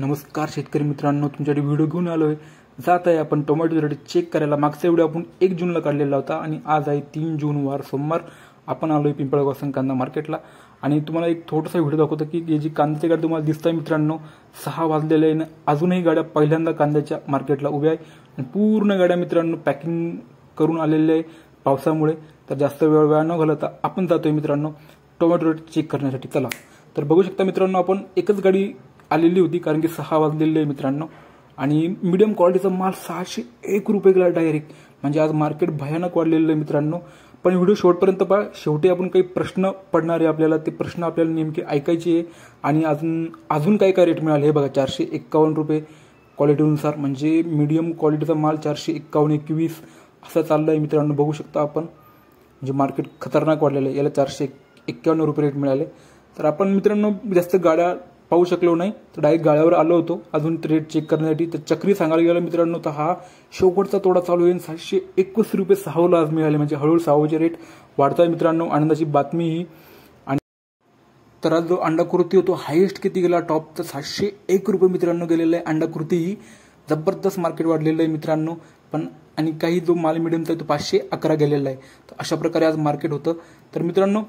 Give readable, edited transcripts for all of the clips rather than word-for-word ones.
नमस्कार शेतकरी मित्रांनो, तुमच्याकडे व्हिडिओ घेऊन आलोय. जात आहे आपण टोमॅटो रेट चेक करायला. मागचा व्हिडिओ आपण 1 जूनला काढलेला होता आणि आज आहे 3 जून वार सोमवार. आपण आलोय पिंपळगाव कांदा मार्केटला आणि तुम्हाला एक थोडासा व्हिडिओ दाखवतो की हे जी कांद्याची गाडी तुम्हाला दिसताय मित्रांनो, 6 वाजलेले आहे. अजूनही गाड्या पहिल्यांदा कांद्याच्या मार्केटला उभ्या आहे आणि पूर्ण गाड्या मित्रांनो पॅकिंग करून आलेल्या आहे पावसामुळे. तर जास्त वेळ न घालवता आपण जातोय मित्रांनो टोमॅटो रेट चेक करण्यासाठी. चला तर बघू शकता मित्रांनो, आपण एकच गाडी आलेली होती कारण की 6 वाजलेले आहे मित्रांनो. आणि मीडियम क्वालिटीचा माल 601 रुपये गेला डायरेक्ट. म्हणजे आज मार्केट भयानक वाढलेलं आहे मित्रांनो. पण व्हिडिओ शेवटपर्यंत पहा. शेवटी आपण काही प्रश्न पडणार आहे आपल्याला, ते प्रश्न आपल्याला नेमके ऐकायचे आहे. आणि अजून काय काय रेट मिळाले हे बघा. 451 रुपये क्वालिटीनुसार, म्हणजे मीडियम क्वालिटीचा माल 451, 21 असा चालला आहे मित्रांनो. बघू शकता आपण, म्हणजे मार्केट खतरनाक वाढलेलं आहे. याला 451 रुपये रेट मिळाले. तर आपण मित्रांनो जास्त गाड्या पाहू शकलो नाही, तर डायरेक्ट गाड्यावर आलो होतो अजून रेट चेक करण्यासाठी. तर चक्री सांगायला गेलं मित्रांनो, तर हा शेवटचा तोडा चालू आहे. 721 रुपये 6ला आज मिळाले. म्हणजे हळूहळू 6चे रेट वाढत आहे मित्रांनो. आनंदाची बातमी ही. आणि तर आज जो अंडाकृती होतो हायेस्ट किती गेला टॉप, तर 701 रुपये मित्रांनो गेलेला आहे. अंडाकृती ही जबरदस्त मार्केट वाढलेलं आहे मित्रांनो. पण आणि काही जो माल मिडियमचा आहे तो 511 गेलेला आहे. तर अशा प्रकारे आज मार्केट होतं. तर मित्रांनो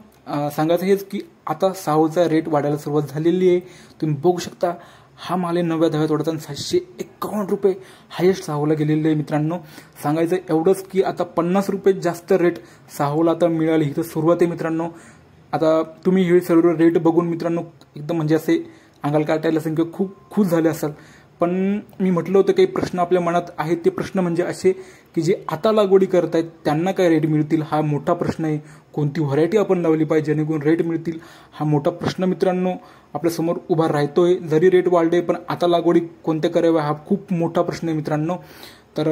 सांगायचं हेच की आता सावचा रेट वाढायला सुरुवात झालेली आहे. तुम्ही बघू शकता हा माल आहे 9व्या-10व्या तोड्याचा 751 रुपये हायेस्ट सावला गेलेले आहे मित्रांनो. सांगायचं एवढंच की आता 50 रुपये जास्त रेट सावला आता मिळाली. ही तर सुरुवात आहे मित्रांनो. आता तुम्ही हे सर्व रेट बघून मित्रांनो एकदम म्हणजे असे अंगाला काटायला संख्या खूप खुश झाले असाल. पण मी म्हटलं होतं काही प्रश्न आपल्या मनात आहेत. ते प्रश्न म्हणजे असे की जे आता लागवडी करतायत त्यांना काय रेट मिळतील हा मोठा प्रश्न आहे. कोणती व्हरायटी आपण लावली पाहिजे जेणेकरून रेट मिळतील हा मोठा प्रश्न मित्रांनो आपल्यासमोर उभा राहतोय. जरी रेट वाढले पण आता लागवडी कोणत्या कराव्या हा खूप मोठा प्रश्न आहे मित्रांनो. तर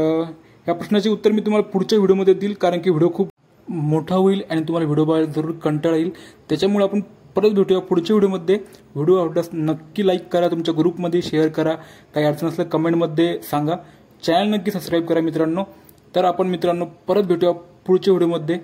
या प्रश्नाचे उत्तर मी तुम्हाला पुढच्या व्हिडिओमध्ये देईल, कारण की व्हिडिओ खूप मोठा होईल आणि तुम्हाला व्हिडिओ बघायला जरूर कंटाळा येईल. त्याच्यामुळे आपण परत भेटूया पुढच्या व्हिडिओमध्ये. व्हिडिओ आवडल्यास नक्की लाईक करा, तुमच्या ग्रुपमध्ये शेअर करा, काही अडचण असल्यास कमेंटमध्ये सांगा. चॅनल नक्की सबस्क्राईब करा मित्रांनो. तर आपण मित्रांनो परत भेटूया पुढच्या व्हिडिओमध्ये.